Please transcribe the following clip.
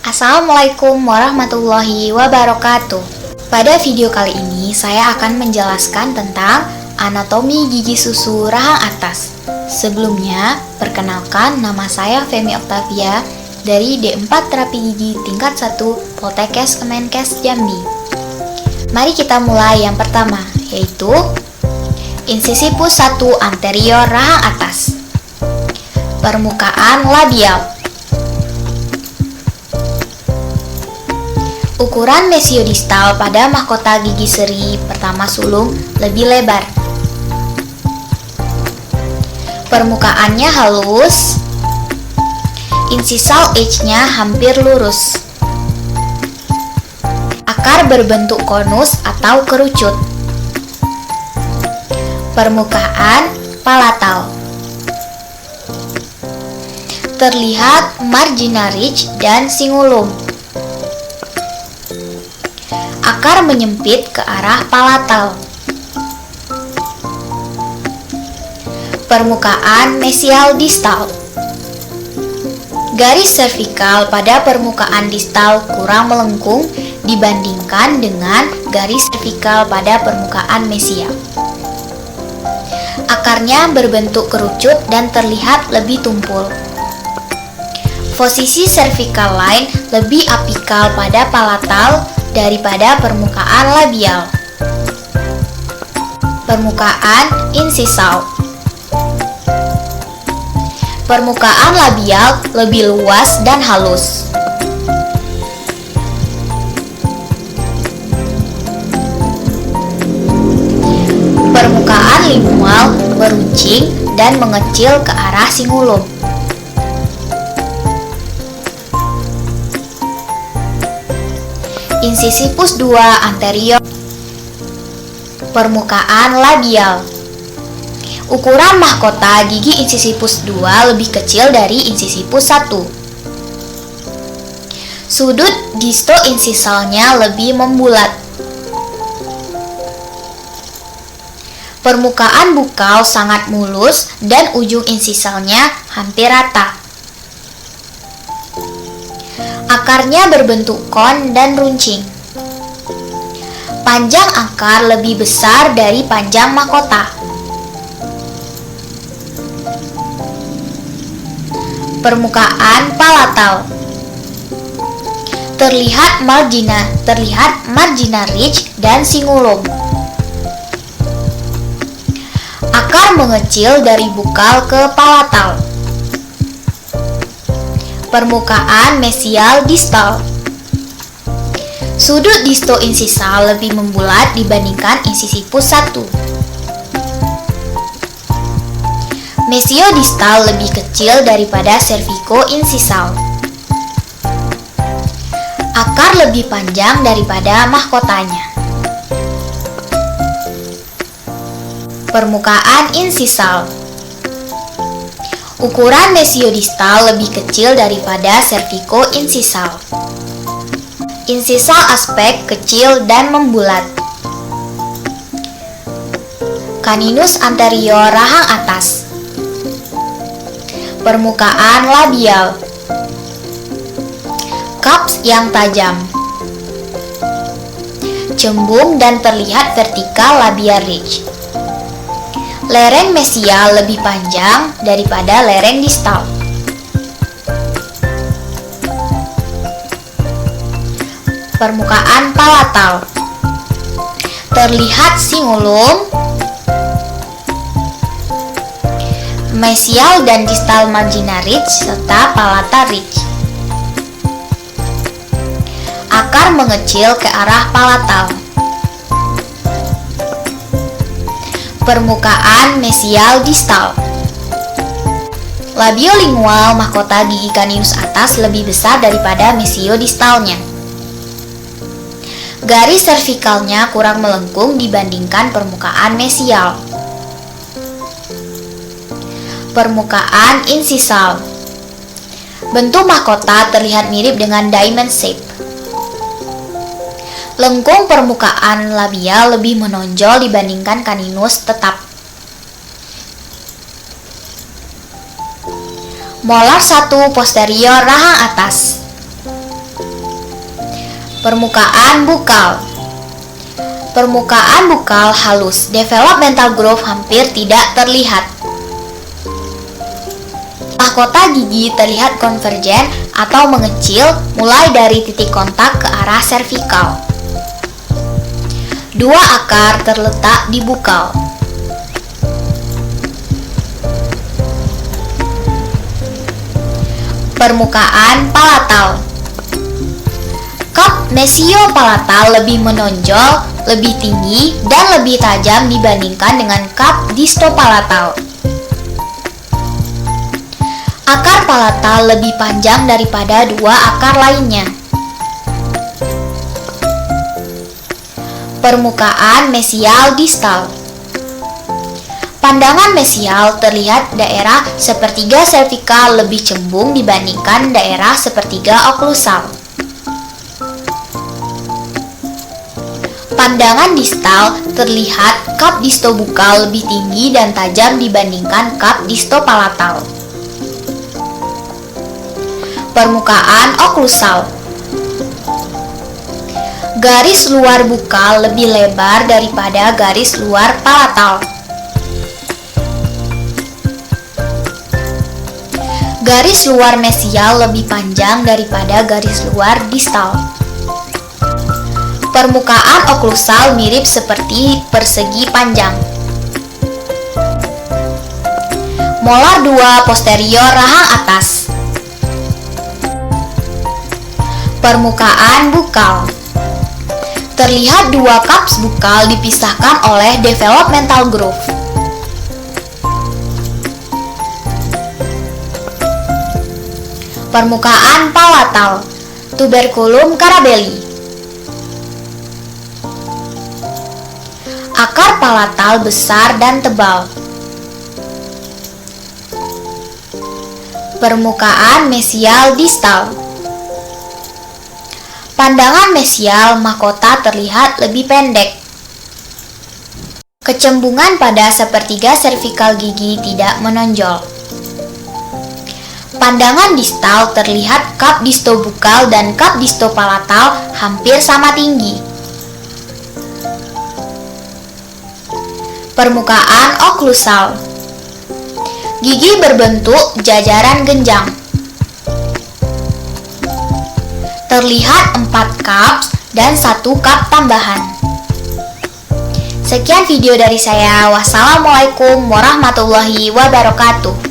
Assalamualaikum warahmatullahi wabarakatuh. Pada video kali ini saya akan menjelaskan tentang anatomi gigi susu rahang atas. Sebelumnya, perkenalkan nama saya Femi Octavia dari D4 Terapi Gigi tingkat 1 Poltekkes Kemenkes Jambi. Mari kita mulai yang pertama, yaitu insisi pus 1 anterior rahang atas. Permukaan labial. Ukuran mesiodistal pada mahkota gigi seri pertama sulung lebih lebar. Permukaannya halus. Incisal edge-nya hampir lurus. Akar berbentuk konus atau kerucut. Permukaan palatal. Terlihat marginal ridge dan cingulum. Akar menyempit ke arah palatal. Permukaan mesial distal. Garis servikal pada permukaan distal kurang melengkung dibandingkan dengan garis servikal pada permukaan mesial. Akarnya berbentuk kerucut dan terlihat lebih tumpul. Posisi servikal line lebih apikal pada palatal daripada permukaan labial. Permukaan insisal. Permukaan labial lebih luas dan halus. Permukaan lingual meruncing dan mengecil ke arah cingulum. Insisi pus 2 anterior. Permukaan labial. Ukuran mahkota gigi insisi pus 2 lebih kecil dari insisi pus 1. Sudut distoinsisalnya lebih membulat. Permukaan bukal sangat mulus dan ujung insisalnya hampir rata. Akarnya berbentuk kon dan runcing. Panjang akar lebih besar dari panjang mahkota. Permukaan palatal. Terlihat marginal ridge dan cingulum. Akar mengecil dari bukal ke palatal. Permukaan mesial distal. Sudut distoinsisal lebih membulat dibandingkan insisi pus 1. Mesiodistal lebih kecil daripada servikoinsisal. Akar lebih panjang daripada mahkotanya. Permukaan insisal. Ukuran mesiodistal lebih kecil daripada servikoinsisal. Insisal aspek kecil dan membulat. Caninus anterior rahang atas. Permukaan labial. Cups yang tajam. Cembung dan terlihat vertikal labial ridge. Lereng mesial lebih panjang daripada lereng distal. Permukaan palatal. Terlihat cingulum, mesial dan distal marginal ridge serta palatal ridge. Akar mengecil ke arah palatal. Permukaan mesial distal. Labiolingual mahkota gigi caninus atas lebih besar daripada mesiodistalnya. Garis servikalnya kurang melengkung dibandingkan permukaan mesial. Permukaan insisal. Bentuk mahkota terlihat mirip dengan diamond shape. Lengkung permukaan labial lebih menonjol dibandingkan caninus tetap. Molar 1 posterior rahang atas. Permukaan bukal. Permukaan bukal halus, developmental growth hampir tidak terlihat. Mahkota gigi terlihat konvergen atau mengecil mulai dari titik kontak ke arah servikal. Dua akar terletak di bukal. Permukaan palatal. Cup mesiopalatal lebih menonjol, lebih tinggi, dan lebih tajam dibandingkan dengan cup distopalatal. Akar palatal lebih panjang daripada dua akar lainnya. Permukaan mesial distal. Pandangan mesial terlihat daerah sepertiga servikal lebih cembung dibandingkan daerah sepertiga oklusal. Pandangan distal terlihat cup distobukal lebih tinggi dan tajam dibandingkan cup distopalatal. Permukaan oklusal. Garis luar bukal lebih lebar daripada garis luar palatal. Garis luar mesial lebih panjang daripada garis luar distal. Permukaan oklusal mirip seperti persegi panjang. Molar 2 posterior rahang atas. Permukaan bukal. Terlihat dua cups bukal dipisahkan oleh developmental groove. Permukaan palatal. Tuberculum carabelli. Akar palatal besar dan tebal. Permukaan mesial distal. Pandangan mesial mahkota terlihat lebih pendek. Kecembungan pada sepertiga servikal gigi tidak menonjol. Pandangan distal terlihat cup distobukal dan cup distopalatal hampir sama tinggi. Permukaan oklusal. Gigi berbentuk jajaran genjang. Terlihat 4 cups dan 1 cup tambahan. Sekian video dari saya. Wassalamualaikum warahmatullahi wabarakatuh.